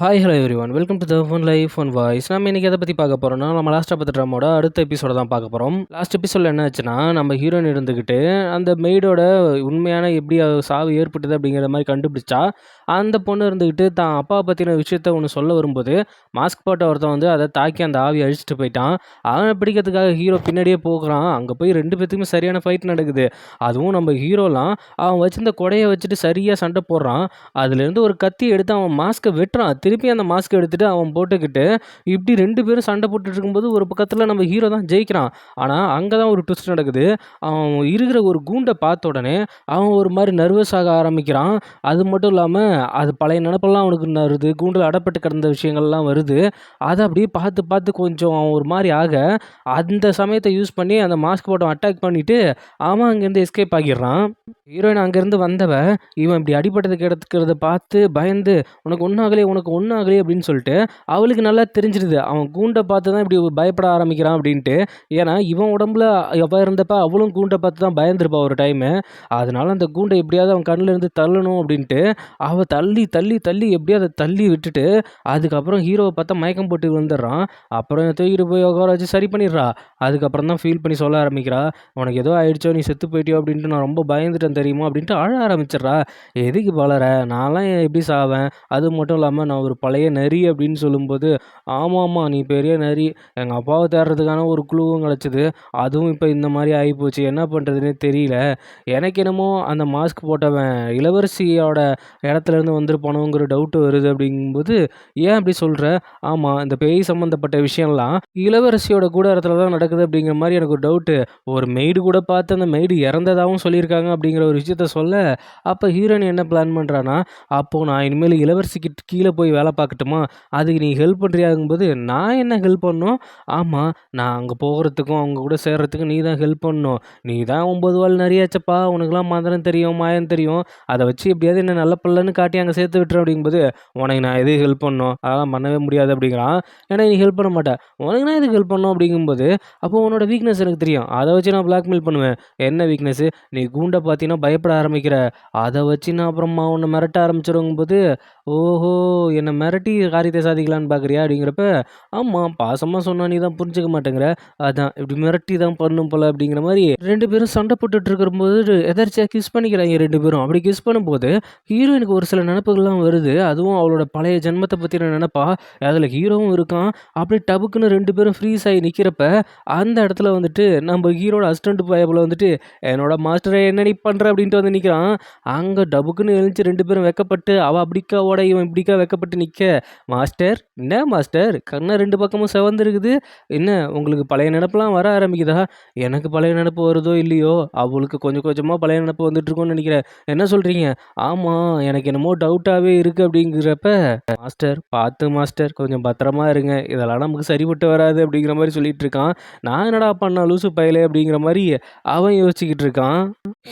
Hi hello everyone welcome to the fun life one voice. நம்ம இன்னைக்கு எதை பற்றி பார்க்க போகிறோம்னா, நம்ம லாஸ்ட்டாக பார்த்த ட்ராமோட அடுத்த எபிசோட தான் பார்க்க போகிறோம். லாஸ்ட் எபிசோடில் என்ன ஆச்சுன்னா, நம்ம ஹீரோயின் இருந்துக்கிட்டு அந்த மெய்டோட உண்மையான எப்படி சாவு ஏற்பட்டது அப்படிங்கிற மாதிரி கண்டுபிடிச்சா, அந்த பொண்ணு இருந்துக்கிட்டு தான் அப்பா பற்றின விஷயத்த ஒன்று சொல்ல வரும்போது, மாஸ்க் போட்ட ஒருத்தன் வந்து அதை தாக்கி அந்த ஆவி அழிச்சிட்டு போயிட்டான். அவனை பிடிக்கிறதுக்காக ஹீரோ பின்னாடியே போகிறான். அங்கே போய் ரெண்டு பேத்துக்குமே சரியான ஃபைட் நடக்குது. அதுவும் நம்ம ஹீரோலாம் அவன் வச்சிருந்த கொடையை வச்சுட்டு சரியாக சண்டை போடுறான். அதுலேருந்து ஒரு கத்தி எடுத்து அவன் மாஸ்க்கை வெட்டுறான். திருப்பி அந்த மாஸ்க் எடுத்துட்டு அவன் போட்டுக்கிட்டு இப்படி 2 பேரும் சண்டை போட்டுட்டு இருக்கும்போது ஒரு பக்கத்தில் நம்ம ஹீரோ தான் ஜெயிக்கிறான். ஆனால் அங்கே தான் ஒரு ட்விஸ்ட் நடக்குது. அவன் இருக்கிற ஒரு கூண்டை பார்த்த உடனே அவன் ஒரு மாதிரி நர்வஸ் ஆக ஆரம்பிக்கிறான். அது மட்டும் இல்லாமல் அது பழைய நினப்பெல்லாம் அவனுக்கு வருது. கூண்டில் அடப்பட்டு கிடந்த விஷயங்கள்லாம் வருது. அதை அப்படியே பார்த்து பார்த்து கொஞ்சம் அவன் ஒரு மாதிரி ஆக அந்த சமயத்தை யூஸ் பண்ணி அந்த மாஸ்க் போட்டவன் அட்டாக் பண்ணிட்டு அவன் அங்கேருந்து எஸ்கேப் ஆகிடுறான். ஹீரோயின் அங்கேருந்து வந்தவ இவன் இப்படி அடிபட்டதுக்கு எடுத்துக்கிறத பார்த்து பயந்து உனக்கு ஒன்றும் ஆகலையே அப்படின்னு சொல்லிட்டு அவளுக்கு நல்லா தெரிஞ்சிடுது. அவன் கூண்டை பார்த்து தான் இப்படி பயப்பட ஆரம்பிக்கிறான் அப்படின்ட்டு. ஏன்னா இவன் உடம்புல அவள் இருந்தப்ப அவளும் கூண்டை பார்த்து தான் பயந்துருப்பா ஒரு டைமு. அதனால அந்த கூண்டை எப்படியாவது அவன் கண்ணில் இருந்து தள்ளணும் அப்படின்ட்டு அவள் தள்ளி தள்ளி தள்ளி எப்படியாவது தள்ளி விட்டுட்டு அதுக்கப்புறம் ஹீரோவை பார்த்தா மயக்கம் போட்டு விழுந்துடுறான். அப்புறம் தூக்கிட்டு போய் உட்கார வச்சு சரி பண்ணிடுறா. அதுக்கப்புறம் தான் ஃபீல் பண்ணி சொல்ல ஆரம்பிக்கிறா, உனக்கு ஏதோ ஆயிடுச்சோ, நீ செத்து போயிட்டியோ அப்படின்ட்டு நான் ரொம்ப பயந்துட்டேன் தெரியுமா அப்படின்ட்டு அழ ஆரம்பிச்சிடுறா. எதுக்கு வளர, நான்லாம் எப்படி சாவேன், அது மட்டும் இல்லாமல் நான் ஒரு பழைய நரி அப்படின்னு சொல்லும்போது, ஆமாம்மா நீ பெரிய நரி, எங்கள் அப்பாவை தேடுறதுக்கான ஒரு குழுவும் கிடச்சிது, அதுவும் இப்போ இந்த மாதிரி ஆகிப்போச்சு, என்ன பண்ணுறதுனே தெரியல. எனக்கு என்னமோ அந்த மாஸ்க் போட்டவன் இளவரசியோட இடத்துலேருந்து வந்திருப்பானோங்கிற டவுட்டு வருது அப்படிங்கும்போது, ஏன் அப்படி சொல்கிற, ஆமாம் இந்த பேய் சம்மந்தப்பட்ட விஷயம்லாம் இளவரசியோட கூட இடத்துல தான் நடக்குது அப்படிங்கிற மாதிரி எனக்கு ஒரு டவுட்டு. ஒரு மெய்டு கூட பார்த்து அந்த மெய்டு இறந்ததாகவும் சொல்லியிருக்காங்க அப்படிங்கிற ஒரு விஷயத்த சொல்ல, அப்போ ஹீரோயின் என்ன பிளான் பண்ணுறான்னா, அப்போது நான் இனிமேல் இளவரசிக்கு கீழே போய் வேலை பார்க்கட்டுமா, அதுக்கு நீ ஹெல்ப் பண்ணுறியாங்கும்போது, நான் என்ன ஹெல்ப் பண்ணணும், ஆமாம் நான் அங்கே போகிறதுக்கும் அவங்க கூட சேர்கிறதுக்கும் நீ தான் ஹெல்ப் பண்ணணும், நீ தான் 9 வால் நிறையாச்சப்பா, உனக்குலாம் மந்திரம் தெரியும் மாயம் தெரியும், அதை வச்சு எப்படியாவது என்ன நல்ல பல்லன்னு காட்டி அங்கே சேர்த்து விட்டுரு அப்படிங்கும்போது, உனக்கு நான் எதுக்கு ஹெல்ப் பண்ணணும், அதெல்லாம் பண்ணவே முடியாது அப்படிங்கிறான். ஏன்னா நீ ஹெல்ப் பண்ண மாட்டேன், உனக்கு நான் எதுக்கு ஹெல்ப் பண்ணணும் அப்படிங்கும்போது, அப்போ உன்னோட வீக்னஸ் எனக்கு தெரியும், அதை வச்சு நான் பிளாக்மெயில் பண்ணுவேன். என்ன வீக்னஸ்ஸு, நீ கூண்டை பார்த்தீங்கன்னா பயப்பட ஆரம்பிக்கிற, அதை வச்சு நான் அப்புறமா உன்னை மிரட்ட ஆரம்பிச்சிருங்கும்போது, ஓஹோ என்னை மிரட்டி காரியத்தை சாதிக்கலான்னு பார்க்குறியா அப்படிங்கிறப்ப, ஆமாம் பாசமாக சொன்னால் நீ தான் புரிஞ்சுக்க மாட்டேங்கிற, அதான் இப்படி மிரட்டி தான் பண்ணும் போல் அப்படிங்கிற மாதிரி 2 பேரும் சண்டை போட்டுட்டு இருக்கும்போது எதர்ச்சியாக கிஸ் பண்ணிக்கிறாங்க 2 பேரும். அப்படி கிஸ் பண்ணும்போது ஹீரோயினுக்கு ஒரு சில நினப்புகள்லாம் வருது. அதுவும் அவளோட பழைய ஜென்மத்தை பற்றின நினப்பா. அதில் ஹீரோவும் இருக்கான். அப்படி டபுக்குன்னு 2 பேரும் ஃப்ரீஸ் ஆகி நிற்கிறப்ப அந்த இடத்துல வந்துட்டு நம்ம ஹீரோட அசிஸ்டன்ட் பயபில் வந்துட்டு, என்னோட மாஸ்டரை என்ன நீ பண்ணுற அப்படின்ட்டு வந்து நிற்கிறான். அங்கே டபுக்குன்னு எழுந்துச்சு 2 பேரும் வெக்கப்பட்டு, அவள் அப்படிக்கா ஓட இவன் இப்படிக்கா வெக்கப்பட்டு நிற்க, மாஸ்டர் என்ன மாஸ்டர் கண்ணை 2 பக்கமும் செவந்துருக்குது, என்ன உங்களுக்கு பழைய நினப்பெல்லாம் வர ஆரம்பிக்குதா, எனக்கு பழைய நினப்பு வருதோ இல்லையோ, அவளுக்கு கொஞ்சம் கொஞ்சமாக பழைய நினப்பு வந்துட்டுருக்கோன்னு நினைக்கிறேன், என்ன சொல்கிறீங்க, ஆமாம் எனக்கு என்னமோ டவுட்டாகவே இருக்குது அப்படிங்கிறப்ப, மாஸ்டர் பார்த்து மாஸ்டர் கொஞ்சம் பத்திரமா இருங்க, இதெல்லாம் நமக்கு சரிப்பட்டு வராது அப்படிங்கிற மாதிரி சொல்லிட்டு இருக்கான். நான் என்னடா பண்ணா லூசு பயலே அப்படிங்கிற மாதிரி அவன் யோசிச்சுக்கிட்டு இருக்கான்.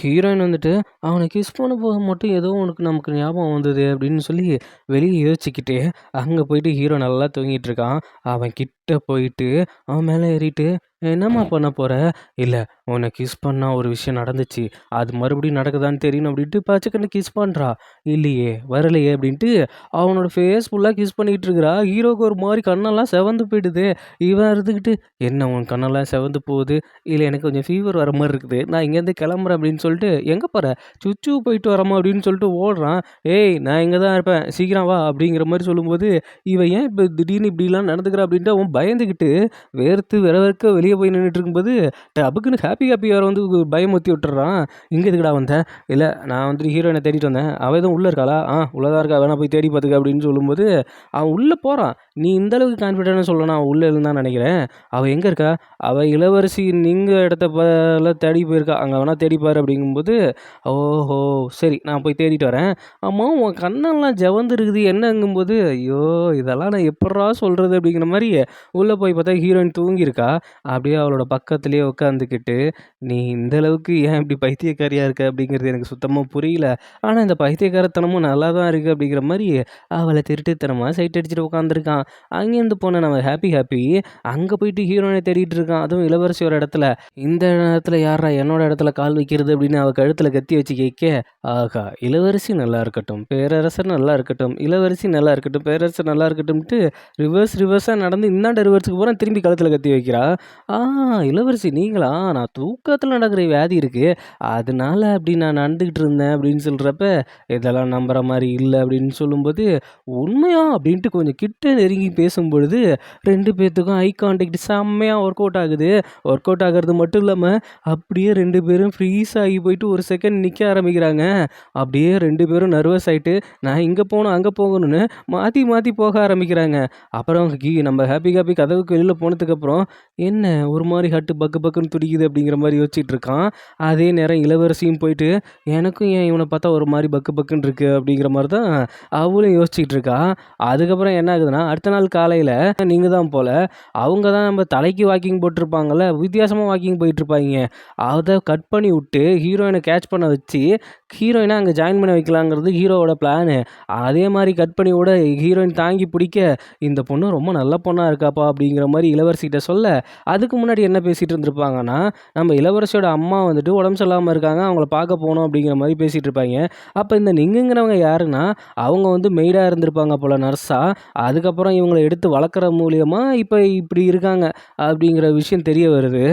ஹீரோயின் வந்துட்டு அவனை கிஸ் பண்ண போக மட்டும் ஏதோ உனக்கு நமக்கு ஞாபகம் வந்தது அப்படின்னு சொல்லி வெளியே யோசிச்சுக்கிட்டு அங்கே போயிட்டு ஹீரோ நல்லா தூங்கிட்டு இருக்கான். அவன் கிட்ட போயிட்டு அவன் மேலே ஏறிட்டு, என்னம்மா பண்ண போற, இல்லை உன்னை கிஸ் பண்ணா ஒரு விஷயம் நடந்துச்சு, அது மறுபடியும் நடக்குதான்னு தெரியணும் அப்படின்ட்டு பச்சைக்கண்ணு கிஸ் பண்ணுறா, இல்லையே வரலையே அப்படின்ட்டு அவனோட ஃபேஸ் ஃபுல்லாக கிஸ் பண்ணிக்கிட்டு இருக்கிறா. ஹீரோவுக்கு ஒரு மாதிரி கண்ணெல்லாம் செவந்து போயிடுது. இவன் இருந்துக்கிட்டு, என்ன உன் கண்ணெல்லாம் செவந்து போகுது, இல்லை எனக்கு கொஞ்சம் ஃபீவர் வர மாதிரி இருக்குது, நான் இங்கேருந்து கிளம்புறேன் அப்படின்னு சொல்லிட்டு, எங்கே போகிற, சுச்சு போயிட்டு வரமா அப்படின்னு சொல்லிட்டு ஓடுறான். ஏய் நான் இங்கே தான் இருப்பேன் சீக்கிரம் வா அப்படிங்கிற மாதிரி சொல்லும்போது, இவன் ஏன் இப்போ திடீர்னு இப்படிலாம் நடந்துக்கிறா அப்படின்ட்டு அவன் பயந்துக்கிட்டு வேர்த்து விறவர்க்க வெளியே போய் நின்றுட்டு இருக்கும்போது டபுக்குன்னு ஹாப்பி வேறு வந்து பயமுறுத்தி விட்டுறான். இங்கே எதுக்குடா வந்தேன், இல்லை நான் வந்துட்டு ஹீரோயினை தேடிட்டு வந்தேன், அவள் எதுவும் உள்ளே இருக்காளா, உள்ளே தான் இருக்கா, வேணா போய் தேடி பார்த்துக்க அப்படின்னு சொல்லும்போது அவன் உள்ளே போகிறான். நீ இந்த அளவுக்கு கான்ஃபிடென்ட்டாக சொல்லணும், அவன் உள்ளே இருந்தான்னு நினைக்கிறேன், அவள் எங்கே இருக்கா, அவள் இளவரசி நீங்கள் இடத்த தேடி போயிருக்கா, அங்கே வேணா தேடிப்பார் அப்படிங்கும்போது, ஓஹோ சரி நான் போய் தேடிட்டு வரேன், ஆமாம் உன் கண்ணெல்லாம் ஜவந்து இருக்குது என்னங்கும்போது, ஐயோ இதெல்லாம் நான் எப்பட்றா சொல்கிறது அப்படிங்கிற மாதிரி உள்ள போய் பார்த்தா ஹீரோயின் தூங்கியிருக்கா. அப்படியே அவளோட பக்கத்திலேயே உட்காந்துக்கிட்டு, "நீ இந்த அளவுக்கு ஏன் இப்படி பைத்தியக்காரியா இருக்க?" அப்படிங்கிறது எனக்கு சுத்தமா புரியல. ஆனா இந்த பைத்தியக்காரத்தனமும் நல்லா தான் இருக்கு அப்படிங்கிற மாரி அவள திருட்டுத்தனமா சைட் அடிச்சுட்டு உட்காந்துருக்கான். அங்கேருந்து போன நம்ம ஹாப்பி அங்க போயிட்டு ஹீரோயின தேடிட்டு இருக்கான். அதுவும் இளவரசியோட இடத்துல. இந்த நேரத்துல யார்றா என்னோட இடத்துல கால் வைக்கிறது அப்படின்னு அவ கழுத்துல கத்தி வச்சு கேட்க, ஆஹா! இளவரசி நல்லா இருக்கட்டும், பேரரசர் நல்லா இருக்கட்டும், இளவரசி நல்லா இருக்கட்டும், பேரரசர் நல்லா இருக்கட்டும்ன்ட்டு ரிவர்ஸா நடந்து இந்தாண்ட ரிவர்ஸுக்கு போறான். திரும்பி கழுத்துல கத்தி வைக்கிறா. ஆ இளவரசி நீங்களா? நான் தூக்கத்துல நடக்கிற வியாதி இருக்கு. அதனால அப்படி நான் நடந்துகிட்டு இருந்தேன் அப்படின்னு சொல்றப்ப, இதெல்லாம் நம்புற மாரி இல்ல அப்படின்னு சொல்லும்போது, உண்மையா? அப்படின்ட்டு கொஞ்சம் கிட்ட நெருங்கி பேசும்பொழுது 2 பேத்துக்கும் ஐ கான்டாக்ட் செம்மையா ஒர்க் அவுட் ஆகுது. ஒர்க் அவுட் ஆகுறது மட்டும் இல்லாம, அப்படியே 2 பேரும் ஃப்ரீஸ் ஆகி போயிட்டு ஒரு செகண்ட் நிக்க ஆரம்பிக்கிறாங்க. அப்படியே 2 பேரும் நர்வஸ் ஆயிட்டு, நான் இங்க போணும், அங்க போகணும்னு மாத்தி மாத்தி போக ஆரம்பிக்கிறாங்க. அப்புறம் நம்ம ஹாப்பி கதவுக்கு வெளில போனதுக்கப்புறம், என்ன ஒரு மாரி ஹார்ட் பக்கு பக்குன்னு துடிக்குது அப்படிங்கிற மாரி யோசிச்சுட்டு இருக்கான். அதே நேரம் இளவரசியும் போயிட்டு, எனக்கும் ஏன் இவன பார்த்தா ஒரு மாரி பக்கு பக்குன்னு இருக்கு அப்படிங்கிற மாரி தான் அவளும் யோசிச்சுட்டு இருக்கா. அதுக்கப்புறம் என்ன ஆகுதுன்னா, அடுத்த நாள் காலையில நீங்க தான் போல, அவங்க தான் நம்ம தலைக்கு வாக்கிங் போட்டிருப்பாங்கல்ல, வித்தியாசமா வாக்கிங் போயிட்டுருப்பாய்ங்க. அத கட் பண்ணி விட்டு ஹீரோயின கேட்ச் பண்ண வச்சு, ஹீரோயின அங்க ஜாயின் பண்ண வைக்கலாங்கிறது ஹீரோவோட பிளானு. அதே மாரி கட் பண்ணி விட ஹீரோயின் தாங்கி பிடிக்க, "இந்த பொண்ணு ரொம்ப நல்ல பொண்ணா இருக்காப்பா" அப்படிங்கிற மாரி இளவரசிகிட்ட சொல்ல, அதுக்கு முன்னாடி என்ன பேசிட்டு இருந்திருப்பாங்கன்னா, நம்ம இளவரசியோட அம்மா வந்துட்டு உடம்பு சரியில்லாம இருக்காங்க. அவங்கள பார்க்க போணும் அப்படிங்கிற மாரி பேசிட்டு இருப்பாய்ங்க. அப்ப இந்த நிங்குங்கிறவங்க யாருன்னா, அவங்க வந்து மெய்டா இருந்திருப்பாங்க போல நர்ஸா. அதுக்கப்புறம் இவங்கள எடுத்து வளர்க்குற மூலியமா இப்ப இப்படி இருக்காங்க அப்படிங்கிற விஷயம் தெரிய வருது.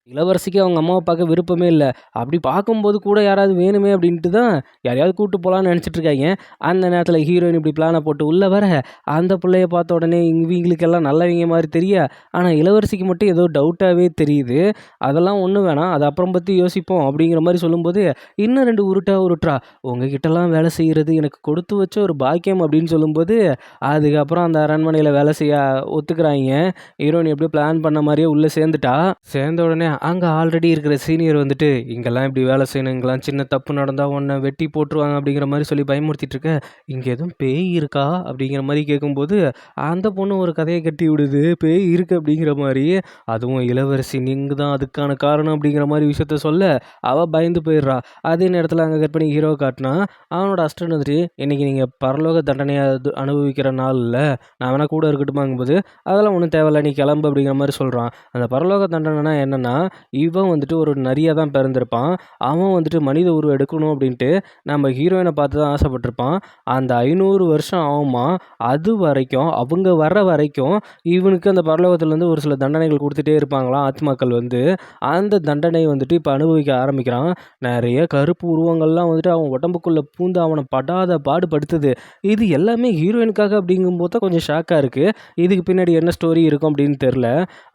இளவரசிக்கு அவங்க அம்மாவ பார்க்க விருப்பமே இல்ல. அப்படி பார்க்கும்போது கூட யாராவது வேணுமே அப்படின்ட்டு தான் யாரையாவது கூட்டு போலான்னு நெனச்சிட்டு இருக்காய்ங்க. அந்த நேரத்தில ஹீரோயின் இப்படி பிளான போட்டு உள்ள வர, அந்த புள்ளைய பார்த்த உடனே இவங்களுக்கெல்லாம் நல்லவங்க மாரி தெரிய, ஆனா இளவரசிக்கு மட்டும் ஏதோ டவுட்டாவே தெரியுது. அதெல்லாம் ஒண்ணும் வேணாம். அத அப்புறம் பத்தி யோசிப்போம் அப்படிங்கிற மாரி சொல்லும்போது, இன்னும் 2 உருட்டுறா. உங்ககிட்டலாம் வேலை செய்றது எனக்கு கொடுத்து வச்ச ஒரு பாக்கியம் அப்படின்னு சொல்லும்போது, அதுக்கப்புறம் அந்த அரண்மனையில வேலை செய்ய ஒத்துக்கிறாய்ங்க. ஹீரோயின் எப்படியோ பிளான் பண்ண மாரியே உள்ள சேர்ந்துட்டா. சேர்ந்த உடனே அங்க ஆல்ரெடி இருக்கிற சீனியர் வந்துட்டு, "இங்கெல்லாம் இப்படி வேலை செய்யணும். இங்கெல்லாம் சின்ன தப்பு நடந்தா உன்ன வெட்டி போட்டுருவாங்க." அப்படிங்கிற மாரி சொல்லி பயமுறுத்திட்டு இருக்க, "இங்க எதுவும் பேய் இருக்கா?" அப்படிங்கிற மாரி கேட்கும்போது, அந்த பொண்ணு ஒரு கதைய கட்டி விடுது. பேய் இருக்கு அப்படிங்கிற மாரி. அதுவும் இளவரசி நீங்க தான் அதுக்கான காரணம் அப்படிங்கிற மாரி விஷயத்த சொல்ல, அவ பயந்து போயிடுறா. அதே நேரத்தில அங்க கட் பண்ணி ஹீரோவ காட்டுனா, அவனோட அசிஸ்டன்ட் வந்துட்டு, "இன்னைக்கு நீங்க பரலோக தண்டனைய அனுபவிக்கிற நாள் இல்ல. நான் வேணா கூட இருக்கட்டுமாங்கும்போது, அதெல்லாம் ஒண்ணும் தேவையில்ல. நீ கிளம்பு." அப்படிங்கிற மாரி சொல்றான். அந்த பரலோக தண்டனைனா என்னன்னா, இவன் வந்துட்டு ஒரு நரியா தான் பிறந்திருப்பான். அவன் வந்துட்டு மனித உருவம் எடுக்கணும் அப்படின்ட்டு நம்ம ஹீரோயின பார்த்து தான் ஆசைப்பட்டுருப்பான். அந்த 500 வருஷம் ஆகுமாம். அதுவரைக்கும் அவங்க வர்ற வரைக்கும் இவனுக்கு அந்த பரலோகத்திலேருந்து ஒரு சில தண்டனைகள் குடுத்துட்டே இருப்பாங்களாம் ஆத்மாக்கள் வந்து. அந்த தண்டனை வந்துட்டு இப்ப அனுபவிக்க ஆரம்பிக்கிறான். நெறைய கருப்பு உருவங்கள்லாம் வந்துட்டு அவன் உடம்புக்குள்ள பூந்து அவன படாத பாடு படுத்துது. இது எல்லாமே ஹீரோயினுக்காக அப்படிங்கும்போது தான் கொஞ்சம் ஷாக்கா இருக்கு. இதுக்கு பின்னாடி என்ன ஸ்டோரி இருக்கும் அப்படின்னு தெரியல.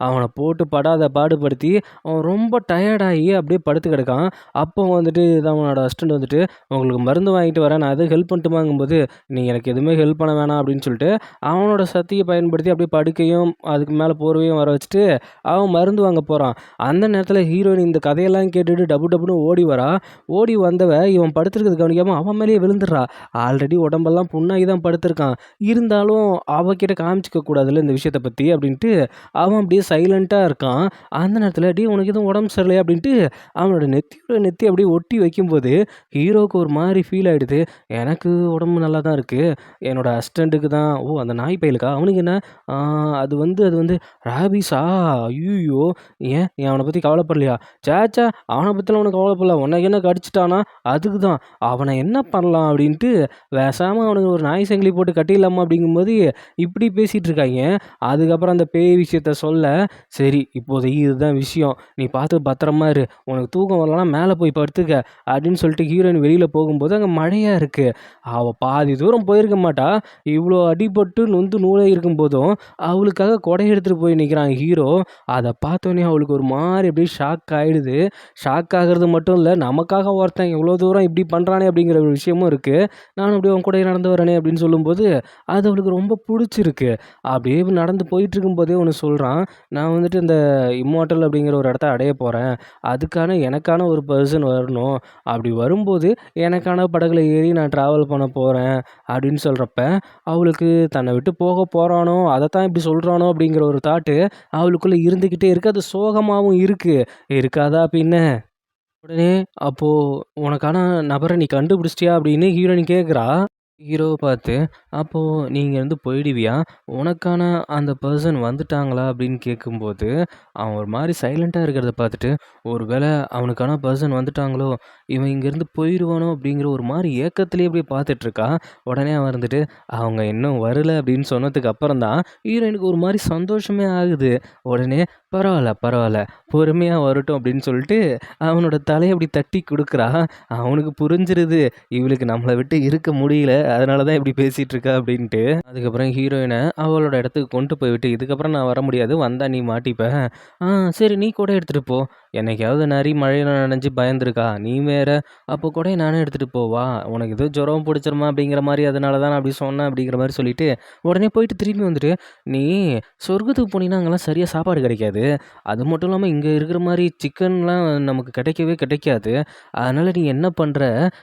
அவன போட்டு படாத பாடுபடுத்தி அவன் ரொம்ப டயர்டாகி அப்படியே படுத்து கிடக்கான். அப்போ வந்துட்டு அவனோட அசிஸ்டண்ட் வந்துட்டு, "உங்களுக்கு மருந்து வாங்கிட்டு வரேன். நான் எதுவும் ஹெல்ப் பண்ணட்டுமாங்கும்போது, நீங்க எனக்கு எதுவுமே ஹெல்ப் பண்ண வேணாம்." அப்படின்னு சொல்லிட்டு அவனோட சக்திய பயன்படுத்தி அப்படியே படுக்கையும், அதுக்கு மேல போர்வையும் வர வச்சுட்டு, அவன் மருந்து வாங்க போறான். அந்த நேரத்தில ஹீரோயின் இந்த கதையெல்லாம் கேட்டுட்டு டபு டபுன்னு ஓடி வரா. ஓடி வந்தவ இவன் படுத்திருக்கிறத கவனிக்காம அவன் மேலேயே விழுந்துடுறா. ஆல்ரெடி உடம்பெல்லாம் புண்ணாகி தான் படுத்திருக்கான். இருந்தாலும் அவகிட்ட காமிச்சுக்க கூடாதுல்ல இந்த விஷயத்த பத்தி அப்படின்ட்டு, அவன் அப்படியே சைலன்ட்டா இருக்கான். அந்த நேரத்தில, "டேய் உனக்கு எதுவும் உடம்பு சரியில்லையா?" அப்படின்ட்டு அவனோட நெத்தியோட நெத்தி அப்படியே ஒட்டி வைக்கும்போது, ஹீரோவுக்கு ஒரு மாரி ஃபீல் ஆயிடுது. எனக்கு உடம்பு நல்லா தான் இருக்கு. என்னோட அசிஸ்டண்ட்டுக்கு தான் ஓ! அந்த நாய் பயலுக்கா? அவனுக்கு என்ன? ஆ அது வந்து ராபீஸா? ஐய்யய்யோ! ஏன் நீ அவன பத்தி கவலைப்படலையா? ச்சே! அவன பத்திலாம் ஒண்ணும் கவலைப்படல. உனக்கு என்ன கடிச்சுட்டானா? அதுக்கு தான். அவன என்ன பண்ணலாம்? அப்படின்ட்டு பேசாம அவனுக்கு ஒரு நாய் சங்கிலி போட்டு கட்டிடலாமா? அப்படிங்கும்போது இப்படி பேசிட்டு இருக்காய்ங்க. அதுக்கப்புறம் அந்த பேய் விஷயத்த சொல்ல, "சரி இப்போதைக்கு இதுதான் விஷயம். நீ பார்த்து பத்திரமா இரு. உனக்கு தூக்கம் வரலனா மேல போய் படுத்துக்க." அப்படின்னு சொல்லிட்டு ஹீரோயின் வெளியில போகும்போது அங்க மழையா இருக்கு. அவ பாதி தூரம் போயிருக்க மாட்டா. இவ்ளோ அடிபட்டு நொந்து நூலாகி இருக்கும்போதும், அவளுக்காக கொடைய எடுத்துட்டு போய் நிக்கிறான் ஹீரோ. அத பார்த்தோனே அவளுக்கு ஒரு மாரி அப்படியே ஷாக் ஆயிடுது. ஷாக் ஆகுறது மட்டும் இல்ல, நமக்காக ஒருத்தன் இவ்ளோ தூரம் இப்படி பண்றானே அப்படிங்கிற ஒரு விஷயமும் இருக்கு. நானும் அப்படியே உன் கூடயே நடந்து வரேனே அப்படின்னு சொல்லும்போது, அது அவளுக்கு ரொம்ப புடிச்சிருக்கு. அப்படியே நடந்து போயிட்டுருக்கும்போதே ஒண்ணு சொல்றான். நான் வந்துட்டு இந்த இம்மோர்டல் அப்படிங்கிற ஒரு ஒரு இடத்த அடைய போறேன். அதுக்கான எனக்கான ஒரு பெர்சன் வரணும். அப்படி வரும்போது எனக்கான படகுல ஏறி நான் டிராவல் பண்ண போறேன்." அப்படின்னு சொல்றப்ப, அவளுக்கு தன்னை விட்டு போக போறானோ, அதத்தான் இப்படி சொல்றானோ அப்படிங்கிற ஒரு தாட்டு அவளுக்குள்ள இருந்துகிட்டே இருக்கு. அது சோகமாவும் இருக்கு. இருக்காதா பின்ன? உடனே அப்போ "உனக்கான நபர நீ கண்டுபிடிச்சிட்டியா?" அப்படின்னு ஹீரோயின் கேட்குறா. ஹீரோவ பார்த்து, "அப்போ நீ இங்கேருந்து போயிடுவியா? உனக்கான அந்த பெர்சன் வந்துட்டாங்களா?" அப்படின்னு கேட்கும்போது, அவன் ஒரு மாரி சைலன்ட்டா இருக்கிறத பார்த்துட்டு, "ஒரு வேள அவனுக்கான பெர்சன் வந்துட்டாங்களோ! இவன் இங்கேருந்து போயிருவானோ!" அப்படிங்கிற ஒரு மாரி ஏக்கத்திலேயே அப்படியே பார்த்துட்ருக்கா. உடனே அவன் இருந்துட்டு, "அவங்க இன்னும் வரல" அப்படின்னு சொன்னதுக்கு அப்புறம் தான் ஹீரோயினுக்கு ஒரு மாரி சந்தோஷமே ஆகுது. உடனே, "பரவால்ல, பரவால்ல. பொறுமையா வரட்டும்" அப்படின்னு சொல்லிட்டு அவனோட தலைய அப்படி தட்டி குடுக்குறா. அவனுக்கு புரிஞ்சிருது. இவளுக்கு நம்மள விட்டு இருக்க முடியல. அதனால தான் இப்படி பேசிட்டு இருக்கா அப்படின்ட்டு. அதுக்கப்புறம் ஹீரோயின அவளோட இடத்துக்கு கொண்டு போய்விட்டு, "இதுக்கப்புறம் நான் வர முடியாது. வந்தா நீ மாட்டிப்ப. ஆ சரி நீ குடை எடுத்துட்டு போ. என்னைக்காவது நரி மழையில நனைஞ்சு பயந்துருக்கா? நீ வேற. அப்போ குடைய நானே எடுத்துட்டு போவா? உனக்கு ஏதோ ஜுரம் புடிச்சிருமா அப்படிங்கிற மாரி அதனால தான் நான் அப்படி சொன்னேன்." அப்படிங்கிற மாரி சொல்லிட்டு, உடனே போயிட்டு திரும்பி வந்துட்டு, "நீ சொர்க்கத்துக்கு போனீன்னா அங்கலாம் சரியா சாப்பாடு கிடைக்காது. அது மட்டும் இல்லாம இங்க இருக்கிற மாரி சிக்கன்லாம் நமக்கு கிடைக்கவே கிடைக்காது. அதனால நீ என்ன பண்ற,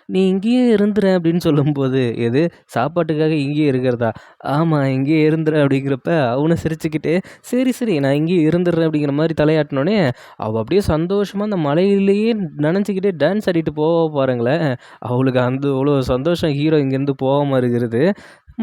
நீ இங்கேயே இருந்துற" அப்படின்னு சொல்லும்போது, "எது சாப்பாட்டுக்காக இங்கேயே இருக்கிறதா?" "ஆமா இங்கேயே இருந்துரு" அப்படிங்கிறப்ப அவனும் சிரிச்சுக்கிட்டே, "சரி, சரி நான் இங்கேயே இருந்துடுறேன்" அப்படிங்கிற மாரி தலையாட்டுனோனே, அவ அப்படியே சந்தோஷமா அந்த மழையிலேயே நனைஞ்சுக்கிட்டே டான்ஸ் ஆடிட்டு போவா பாருங்களேன். அவளுக்கு அந்த அவ்வளோ சந்தோஷம் ஹீரோ இங்கேருந்து போகாம இருக்கிறது.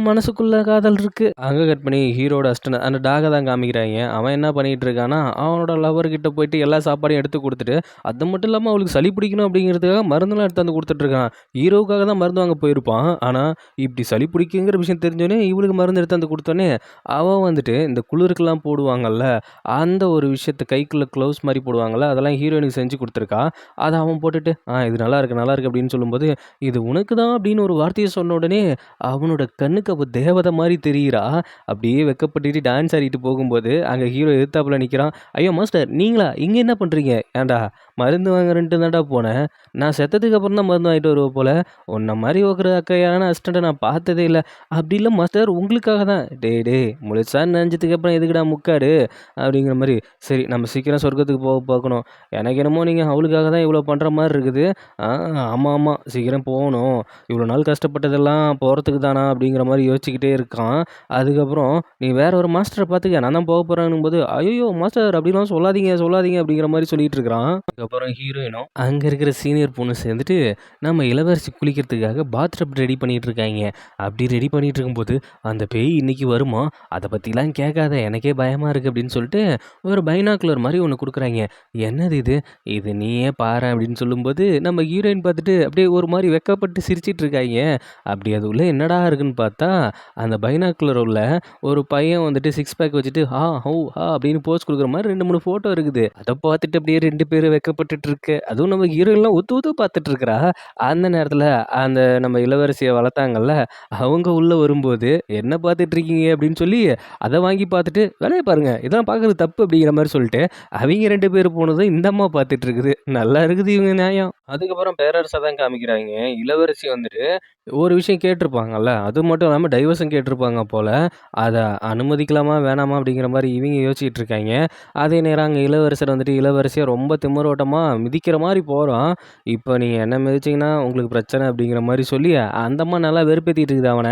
மனசுக்குள்ள காதல் இருக்கு. அங்க கட் பண்ணி ஹீரோட அசிஸ்டன்ட் அந்த டாக தான் காமிக்கிறாய்ங்க. அவன் என்ன பண்ணிட்டு இருக்கான்னா, அவனோட லவர் கிட்ட போயிட்டு எல்லா சாப்பாடையும் எடுத்து குடுத்துட்டு, அது மட்டும் இல்லாம அவளுக்கு சளி பிடிக்கணும் அப்படிங்கிறதுக்காக மருந்தெல்லாம் எடுத்தாந்து குடுத்துட்டு இருக்கான். ஹீரோவுக்காக தான் மருந்து வாங்க போயிருப்பான். ஆனா, இப்படி சளி பிடிக்குங்கிற விஷயம் தெரிஞ்சோனே, இவளுக்கு மருந்து எடுத்தாந்து குடுத்தோனே, அவ வந்துட்டு இந்த குளிருக்குலாம் போடுவாங்கல்ல, அந்த ஒரு விஷயத்த கைக்குள்ள க்ளவுஸ் மாரி போடுவாங்கல்ல, அதெல்லாம் ஹீரோயினுக்கு செஞ்சு குடுத்துருக்கா. அத அவன் போட்டுட்டு, இது நல்லாருக்கு, நல்லாருக்கு" அப்படின்னு சொல்லும்போது, "இது உனக்கு தான்" அப்படின்னு ஒரு வார்த்தைய சொன்ன உடனே, அவனோட கண்ணுக்கு அவ தேவதை மாரி தெரியிறா. அப்படியே வெட்கப்பட்டுட்டு டான்ஸ் ஆடிட்டு போகும்போது, அங்க ஹீரோ எதிர்த்தாப்புல நிக்கிறான். "ஐயோ! மாஸ்டர் நீங்களா? இங்க என்ன பண்றீங்க?" "ஏன்டா மருந்து வாங்குறேன்ட்டு தான்டா போனேன். நான் செத்ததுக்கு அப்புறம் தான் மருந்து வாங்கிட்டு வருவ போல. உன்ன மாரி ஒரு அக்கையான அசிஸ்டண்ட்ட நான் பார்த்ததே இல்ல." "அப்படி இல்ல மாஸ்டர் உங்களுக்காக தான்." "டேய் டேய் முழுசா நனைஞ்சதுக்கு அப்புறம் எதுக்குடா முக்காடு?" அப்படிங்கிற மாரி. "சரி நம்ம சீக்கிரம் சொர்க்கத்துக்கு பார்க்கணும். எனக்கு என்னமோ நீங்க அவளுக்காக தான் இவ்வளோ பண்ற மாரி இருக்குது." "ஆ ஆமா, ஆமா. சீக்கிரம் போகணும். இவ்வளோ நாள் கஷ்டப்பட்டதெல்லாம் போறதுக்கு தானா?" அப்படிங்கிற மாரி யோசிச்சுக்கிட்டே இருக்கான். அதுக்கப்புறம், "நீ வேற ஒரு மாஸ்டர பார்த்துக்க. நான் தான் போறேன்னும்போது." "ஐய்யய்யோ! மாஸ்டர் அப்படிலாம் சொல்லாதீங்க, சொல்லாதீங்க." அப்படிங்கிற மாரி சொல்லிட்டு இருக்கிறான். அதுக்கப்புறம் ஹீரோயினும் அங்க இருக்கிற சீனியர் பொண்ணு சேர்ந்துட்டு, நம்ம இளவரசி குளிக்கிறதுக்காக பாத் டப் ரெடி பண்ணிட்டு இருக்காய்ங்க. அப்படி ரெடி பண்ணிட்டு இருக்கும்போது, "அந்த பேய் இன்னைக்கு வருமா? அத பத்திலாம் கேட்காத. எனக்கே பயமா இருக்கு." அப்படின்னு சொல்லிட்டு, ஒரு பைனாக்குலர் மாரி ஒண்ணு குடுக்குறாய்ங்க. "என்னது இது? இது நீயே பாரேன்." அப்படின்னு சொல்லும்போது, நம்ம ஹீரோயின் பார்த்துட்டு அப்படியே ஒரு மாரி வெட்கப்பட்டு சிரிச்சுட்டு இருக்காய்ங்க. அப்படி அது உள்ள என்னடா இருக்குன்னு பார்த்தா, அந்த பைனாக்குலர் உள்ள ஒரு பையன் வந்துட்டு சிக்ஸ் பேக் வச்சுட்டு, "ஹா, ஹூ, ஹா" அப்படின்னு போஸ் குடுக்குற மாரி 2, 3 ஃபோட்டோ இருக்குது. அத பார்த்துட்டு அப்படியே 2 பேரும் வெட்கப்பட்டுட்டு இருக்கு. அதுவும் நம்ம ஹீரோயின்லாம் உத்து உத்து பார்த்துட்டு இருக்கிறா. அந்த நேரத்தில அந்த நம்ம இளவரசிய வளர்த்தாங்கல்ல, அவங்க உள்ள வரும்போது, "என்ன பார்த்துட்டு இருக்கீங்க?" அப்படின்னு சொல்லி, அத வாங்கி பார்த்துட்டு, "வேலைய பாருங்க. இதெல்லாம் பார்க்குறது தப்பு." அப்படிங்கிற மாரி சொல்லிட்டு, அவிங்க 2 பேரும் போனதும் இந்த அம்மா பார்த்துட்டு இருக்குது. நல்லா இருக்குது இவங்க நியாயம். அதுக்கப்புறம் பேரரச தான் காமிக்கிறாய்ங்க. இளவரசி வந்துட்டு ஒரு விஷயம் கேட்டிருப்பாங்கல்ல. அது மட்டும் இல்லாம டைவர்ஸும் கேட்டிருப்பாங்க போல. அத அனுமதிக்கலாமா? வேணாமா? அப்படிங்கிற மாரி இவிங்க யோசிச்சுட்டு இருக்காய்ங்க. அதே நேரம் அங்க இளவரசர் வந்துட்டு இளவரசிய ரொம்ப திமிரோட்டமா மிதிக்கிற மாரி போறான். "இப்ப நீங்க என்ன மிதிச்சீங்கன்னா உங்களுக்கு பிரச்சனை." அப்படிங்கிற மாரி சொல்லி அந்த அம்மா நல்லா வெறுப்பேத்திட்டு இருக்குது அவன.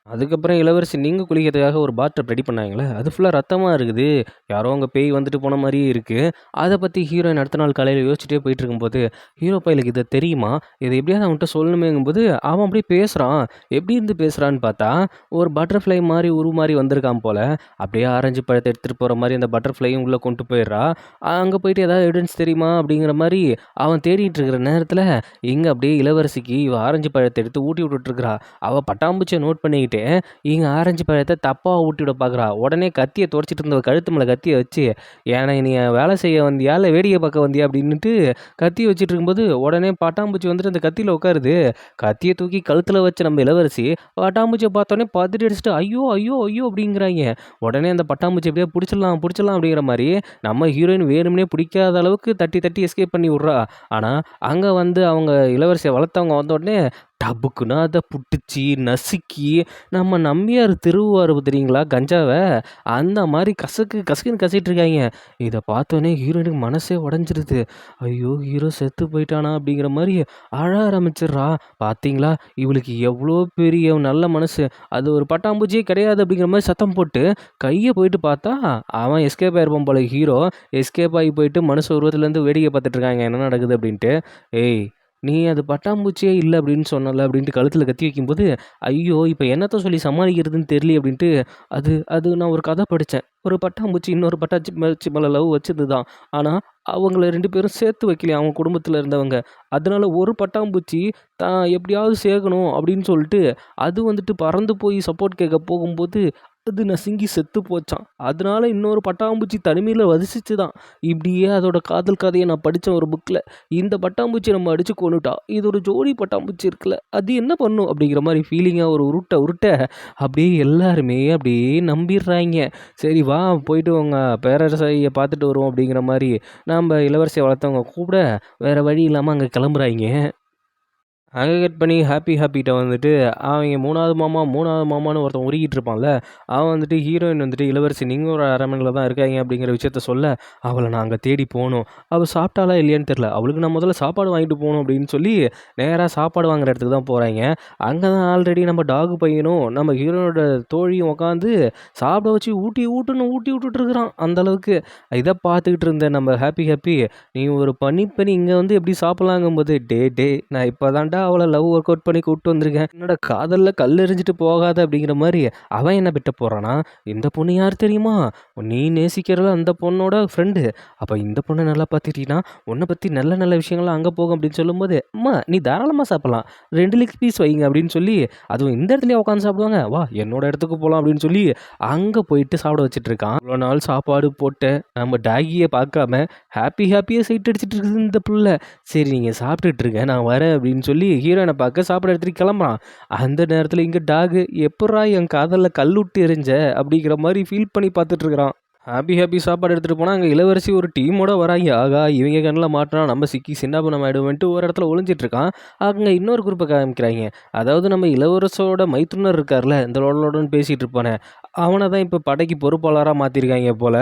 அதுக்கப்புறம் இளவரசி நீங்க குளிக்கிறதுக்காக ஒரு பாத் டப் ரெடி பண்ணாங்கல்ல, அது ஃபுல்லா ரத்தமா இருக்குது. யாரோ அங்க பேய் வந்துட்டு போன மாரியே இருக்கு. அத பத்தி ஹீரோயின் அடுத்த நாள் காலையில யோசிச்சுட்டே போயிட்டு இருக்கும்போது, ஹீரோ பையலுக்கு இது தெரியுமா? இத எப்படியாவது அவன்ட்ட சொல்லணுமேங்கும்போது, அவன் அப்படியே பேசுறான். எப்படி இருந்து பேசுறான்னு பார்த்தா, ஒரு பட்டர்ஃப்ளை மாரி உருமாறி வந்திருக்கான் போல. அப்படியே ஆரஞ்சு பழத்த எடுத்துட்டு போற மாரி அந்த பட்டர்ஃப்ளையும் உள்ள கொண்டு போயிடுறா. அங்க போயிட்டு ஏதாவது எவிடன்ஸ் தெரியுமா? அப்படிங்கிற மாரி அவன் தேடிட்டு இருக்கிற நேரத்துல, இங்க அப்படியே இளவரசிக்கு இவ ஆரஞ்சு பழத்த எடுத்து ஊட்டி விட்டுட்டு இருக்கிறா. அவ பட்டாம்பூச்சிய நோட் பண்ணிக்கிட்டு இங்க ஆரஞ்சு பழத்த தப்பா ஊட்டிவிட பார்க்குறா. உடனே கத்திய துடைச்சிட்டு இருந்தவ கழுத்து மேல கத்திய வச்சு, "ஏன்னா நீ வேலை செய்ய வந்தியா? இல்ல வேடிக்கை பார்க்க வந்தியா?" அப்படின்னுட்டு கத்திய வச்சுட்டு இருக்கும்போது, உடனே பட்டாம்பூச்சி வந்துட்டு அந்த கத்தியில உட்காருது. கத்திய தூக்கி கழுத்துல வச்ச நம்ம இளவரசி, பட்டாம்பூச்சிய பார்த்தோனே பதறி அடிச்சுட்டு, "ஐயோ! ஐயோ! ஐயோ!" அப்படிங்கிறாய்ங்க. உடனே அந்த பட்டாம்பூச்சி எப்படியோ புடிச்சிடலாம், புடிச்சிடலாம் அப்படிங்கிற மாரி, நம்ம ஹீரோயின் வேணும்னே பிடிக்காத அளவுக்கு தட்டி, தட்டி எஸ்கேப் பண்ணி விட்றா. ஆனா, அங்க வந்து அவங்க இளவரசிய வளர்த்தவங்க வந்த உடனே டபுக்குன்னு அத புடிச்சு, நசுக்கி, நம்ம நம்பியார் திருவுவாரு தெரியுங்களா? கஞ்சாவ, அந்த மாரி கசக்கு கசக்குன்னு கசிட்டு இருக்காய்ங்க. இத பார்த்தோனே ஹீரோயினுக்கு மனசே உடைஞ்சிருது. ஐயோ! ஹீரோ செத்து போயிட்டானா? அப்படிங்கிற மாரி அழ ஆரம்பிச்சிடுறா. பார்த்தீங்களா? இவளுக்கு எவ்வளோ பெரிய நல்ல மனசு. அது ஒரு பட்டாம்பூச்சியே கிடையாது அப்படிங்கிற மாரி சத்தம் போட்டு, கைய போயிட்டு பார்த்தா, அவன் எஸ்கேப் ஆயிருப்பான் போல ஹீரோ. எஸ்கேப் ஆகி போயிட்டு மனுஷ உருவத்திலேருந்து வேடிக்கை பார்த்துட்டு இருக்காங்க. என்ன நடக்குது அப்படின்ட்டு. "ஏய்! நீ அது பட்டாம்பூச்சியே இல்ல அப்படின்னு சொன்னல்ல" அப்படின்ட்டு கழுத்தில கத்தி வைக்கும்போது, ஐயோ! இப்ப என்னத்த சொல்லி சமாளிக்கிறதுன்னு தெரியலையே அப்படின்ட்டு, அது அது நான் ஒரு கதை படிச்சேன். ஒரு பட்டாம்பூச்சி இன்னொரு பட்டாம்பூச்சி மேல லவ் வச்சது தான். ஆனா, அவங்கள 2 பேரும் சேர்த்து வைக்கலையாம் அவங்க குடும்பத்தில இருந்தவங்க. அதனால ஒரு பட்டாம்பூச்சி தான் எப்படியாவது சேர்க்கணும் அப்படின்னு சொல்லிட்டு, அது வந்துட்டு பறந்து போய் சப்போர்ட் கேட்க போகும்போது, அது நசுங்கி செத்து போச்சாம். அதனால இன்னொரு பட்டாம்பூச்சி தனிமையில வசிச்சுதாம். இப்படியே அதோட காதல் கதைய நான் படிச்சேன் ஒரு புக்ல. இந்த பட்டாம்பூச்சிய நம்ம அடிச்சு கொன்னுட்டா, இது ஒரு ஜோடி பட்டாம்பூச்சி இருக்குல்ல, அது என்ன பண்ணும்? அப்படிங்கிற மாரி ஃபீலிங்கா ஒரு உருட்ட உருட்ட, அப்படியே எல்லாருமே அப்படியே நம்பிர்றாய்ங்க. சரி வா போயிட்டு உங்க பேரரசைய பார்த்துட்டு வருவோம் அப்படிங்கிற மாரி, நம்ப இளவரசிய வளர்த்தவங்க கூட வேற வழி இல்லாம அங்க கிளம்புறாய்ங்க. அங்க கட் பண்ணி ஹாப்பிட்ட வந்துட்டு, அவைங்க 3வது மாமான்னு ஒருத்தன் உருகிட்டு இருப்பான்ல, அவன் வந்துட்டு ஹீரோயின் வந்துட்டு, "இளவரசி நீங்க ஒரு அரண்மனையில தான் இருக்காய்ங்க" அப்படிங்கிற விஷயத்த சொல்ல, அவள நான் அங்க தேடி போணும். அவ சாப்பிட்டாளா இல்லையான்னு தெரியல. அவளுக்கு நான் முதல்ல சாப்பாடு வாங்கிட்டு போணும் அப்படின்னு சொல்லி, நேரா சாப்பாடு வாங்குற இடத்துக்கு தான் போறாய்ங்க. அங்க தான் ஆல்ரெடி நம்ம டாகு பையனும், நம்ம ஹீரோனோட தோழியும் உட்காந்து சாப்பிட வச்சு ஊட்டி விட்டுட்டு இருக்கிறான். அந்த அளவுக்கு. இத பார்த்துக்கிட்டு இருந்த நம்ம ஹாப்பி, "நீ ஒரு பனிப்பெண் இங்க வந்து எப்படி சாப்பிடலாங்கும்போது" டேய் நான் இப்ப தான்டா அவள லவ் ஒர்க் அவுட் பண்ணி கூட்டு வந்திருக்கேன். என்னோட காதல்ல கல் எறிஞ்சிட்டு போகாத அப்படிங்கிற மாரி அவன் என்ன பிட்ட போறானா, இந்த பொண்ணு யார் தெரியுமா? நீ நேசிக்கிறல அந்த பொண்ணோட ஃப்ரெண்டு. அப்ப இந்த பொண்ண நல்லா பார்த்துக்கிட்டீன்னா, உன்ன பத்தி நல்ல நல்ல விஷயங்கள்லாம் அங்க போகும் அப்படின்னு சொல்லும்போது, அம்மா நீ தாராளமா சாப்பிடலாம். 2 லெக் பீஸ் வைங்க அப்படின்னு சொல்லி, அதுவும் இந்த இடத்துலயே உட்காந்து சாப்பிடுவாங்க. வா என்னோட இடத்துக்கு போலாம் அப்படின்னு சொல்லி, அங்க போயிட்டு சாப்பிட வச்சுட்டு இருக்கான். இவ்வளோ நாள் சாப்பாடு போட்ட நம்ம டாகிய பார்க்காம ஹாப்பியா சைட் அடிச்சிட்டு இருக்குது இந்த புள்ள. சரி நீங்க சாப்பிட்டுட்டு இருங்க. நான் வரேன் அப்படின்னு சொல்லி ஹீரோயின பார்க்க சாப்பிட எடுத்துட்டு கிளம்புறான். அந்த நேரத்தில இங்க டாகு எப்புட்றா என் காதல்ல கல்லுட்டு எறிஞ்ச? அப்படிங்கிற மாரி ஃபீல் பண்ணி பார்த்துட்டு இருக்கிறான். ஹாப்பி சாப்பாடு எடுத்துட்டு போனா, அங்க இளவரசி ஒரு டீமோட வராய்ங்க. ஆகா! இவங்க கண்ல மாட்டுனா நம்ம சிக்கி சின்னாபின்னம் ஆயிடுவோன்ட்டு ஒரு இடத்துல ஒளிஞ்சிட்டு இருக்கான். அங்க இன்னொரு குரூப்ப காமிக்கிறாய்ங்க. அதாவது நம்ம இளவரசோட மைத்துனர் இருக்கார்ல, இந்த லொடலொடன்னு பேசிட்டு இருப்பானே, அவன தான் இப்ப படைக்கு பொறுப்பாளரா மாத்திருக்காய்ங்க போல.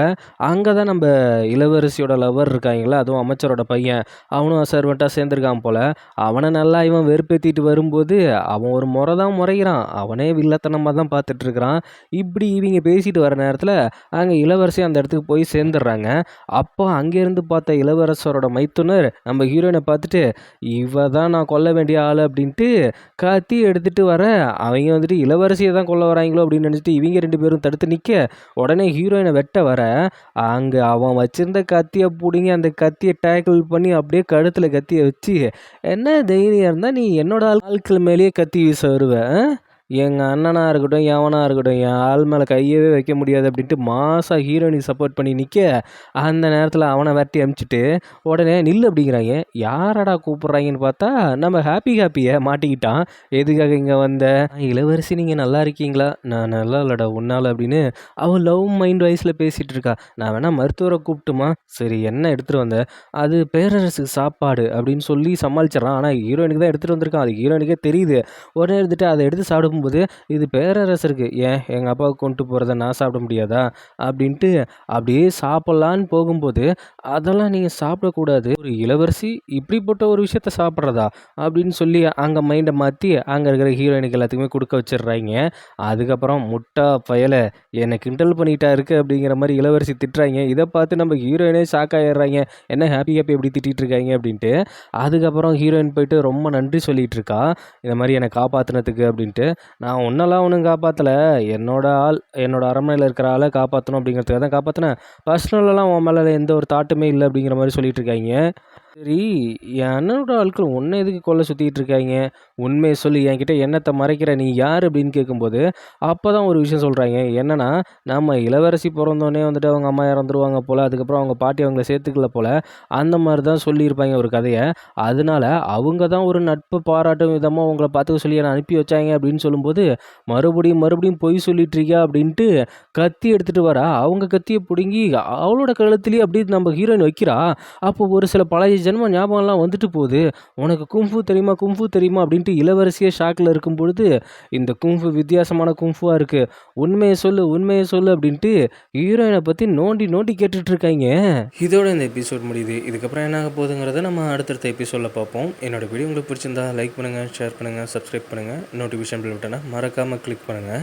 அங்க தான் நம்ப இளவரசியோட லவ்வர் இருக்காய்ங்கல்ல, அதுவும் அமைச்சரோட பையன். அவனும் சர்வென்ட்டா சேர்ந்திருக்கான் போல. அவன நல்லா இவன் வெறுப்பேத்திட்டு வரும்போது, அவன் ஒரு மொற தான் மொறையிறான். அவனே வில்லத்தனமா தான் பார்த்துட்டு இருக்கிறான். இப்படி இவிங்க பேசிட்டு வர நேரத்துல, அங்க இளவரசி அந்த இடத்துக்கு போய் சேர்ந்துடுறாங்க. அப்போ அங்கேருந்து பார்த்த இளவரசரோட மைத்துனர் நம்ம ஹீரோயின பார்த்துட்டு, "இவ தான் நான் கொல்ல வேண்டிய ஆளு" அப்படின்ட்டு கத்தி எடுத்துட்டு வர, அவைங்க வந்துட்டு இளவரசிய தான் கொல்ல வராய்ங்களோ அப்படின்னு நினைச்சுட்டு இவிங்க 2 பேரும் தடுத்து நிக்க, உடனே ஹீரோயின வெட்ட வர, அங்க அவன் வச்சிருந்த கத்திய புடுங்கி அந்த கத்திய டேக்கிள் பண்ணி அப்படியே கழுத்துல கத்திய வச்சு, "என்ன தைரியம் இருந்தா நீ என்னோட ஆட்கள் மேலேயே கத்தி வீச வருவ? எங்க அண்ணனா இருக்கட்டும், எவனா இருக்கட்டும், என் ஆள் மேல கையவே வைக்க முடியாது" அப்படின்ட்டு மாஸா ஹீரோயினுக்கு சப்போர்ட் பண்ணி நிக்க, அந்த நேரத்தில அவன விரட்டி அனுப்பிச்சுட்டு, உடனே நில்லு அப்படிங்கிறாய்ங்க. யாரடா கூப்பிடுறாய்ங்கன்னு பார்த்தா, நம்ம ஹாப்பிய மாட்டிக்கிட்டான். "எதுக்காக இங்க வந்த?" இளவரசி நீங்க நல்லா இருக்கீங்களா?" "நான் நல்லா இல்லடா, உன்னால" அப்படின்னு அவ லவ் மைண்ட் வாய்ஸ்ல பேசிட்டு இருக்கா. "நான் வேணா மருத்துவர கூப்பிட்டுமா?" "சரி என்ன எடுத்துட்டு வந்த?" "அது பேரரசுக்கு சாப்பாடு" அப்படின்னு சொல்லி சமாளிச்சிடுறான். ஆனா ஹீரோயினுக்கு தான் எடுத்துட்டு வந்திருக்கான். அது ஹீரோயினுக்கே தெரியுது. உடனே எடுத்துட்டு அத எடுத்து சாப்பிடும்போது, "இது பேரரசருக்கு. ஏன் எங்க அப்பாவுக்கு கொண்டு போறத நான் சாப்பிட முடியாதா?" அப்படின்ட்டு அப்படியே சாப்பிடலான்னு போகும்போது, "அதெல்லாம் நீங்க சாப்பிடக்கூடாது. ஒரு இளவரசி இப்படிப்பட்ட ஒரு விஷயத்த சாப்பிடுறதா?" அப்படின்னு சொல்லி அங்க மைண்ட மாத்தி, அங்க இருக்கிற ஹீரோயினுக்கு எல்லாத்துக்குமே குடுக்க வச்சுடுறாய்ங்க. அதுக்கப்புறம் "முட்டா பயல! என்ன கிண்டல் பண்ணிட்டா இருக்க" அப்படிங்கிற மாரி இளவரசி திட்டுறாய்ங்க. இத பார்த்து நம்ம ஹீரோயினே ஷாக் ஆயிடுறாய்ங்க. என்ன ஹாப்பி இப்படி திட்டிட்டு இருக்காய்ங்க அப்படின்ட்டு. அதுக்கப்புறம் ஹீரோயின் போயிட்டு ரொம்ப நன்றி சொல்லிட்டு இருக்கா. இந்த மாரி என்ன காப்பாத்துனதுக்கு அப்படின்ட்டு. "நான் உன்னலாம் ஒண்ணும் காப்பாத்தல. என்னோட ஆள், என்னோட அரண்மனையில இருக்கிற ஆள காப்பாத்தணும் அப்படிங்கிறதுக்காக தான் காப்பாத்துனேன். பர்சனலாலாம் உன் மேல எந்த ஒரு தாட்டுமே இல்ல" அப்படிங்கிற மாரி சொல்லிட்டு இருக்காய்ங்க. சரி, என் அண்ணனோட ஆட்கள் உன்ன எதுக்கு கொல்ல சுத்திட்டு இருக்காய்ங்க? உண்மைய சொல்லு என்கிட்ட என்னத்த மறைக்கிற? நீ யாரு? அப்படின்னு கேட்கும்போது, அப்பதான் ஒரு விஷயம் சொல்றாய்ங்க. என்னன்னா, நம்ம இளவரசி பொறந்தோனே வந்துட்டு அவங்க அம்மா இறந்துருவாங்க போல. அதுக்கப்புறம் அவங்க பாட்டி அவங்கள சேர்த்துக்கல போல. அந்த மாரி தான் சொல்லியிருப்பாய்ங்க ஒரு கதைய. அதனால அவங்க தான் ஒரு நட்பு பாராட்டும் விதமா உங்கள பார்த்துக்க சொல்லி என்ன அனுப்பி வச்சாய்ங்க அப்படின்னு சொல்லும்போது, மறுபடியும் பொய் சொல்லிட்டு இருக்கியா? அப்படின்ட்டு கத்தி எடுத்துட்டு வரா. அவங்க கத்திய புடுங்கி அவளோட கழுத்திலேயே அப்படியே நம்ம ஹீரோயின் வைக்கிறா. அப்போ ஒரு சில பழைய ஜென்மம் ஞாபகம்லாம் வந்துட்டு போகுது. உனக்கு குங்ஃபூ தெரியுமா? குங்ஃபூ தெரியுமா? அப்படின்ட்டு இளவரசியே ஷாக்ல இருக்கும்பொழுது, இந்த குங்ஃபூ வித்தியாசமான குங்ஃபூவா இருக்கு. உண்மைய சொல்லு, உண்மைய சொல்லு அப்படின்ட்டு ஹீரோயின பத்தி நோண்டி நோண்டி கேட்டுட்டு இருக்காய்ங்க. இதோட இந்த எபிசோட் முடியுது. இதுக்கப்புறம் என்ன ஆக போகுதுங்கிறத நம்ம அடுத்தடுத்த எபிசோட்ல பார்ப்போம். என்னோட வீடியோ உங்களுக்கு பிடிச்சிருந்தா லைக் பண்ணுங்க, ஷேர் பண்ணுங்க, சப்ஸ்கிரைப் பண்ணுங்க. நோட்டிஃபிகேஷன் பெல் பட்டனை மறக்காம கிளிக் பண்ணுங்க.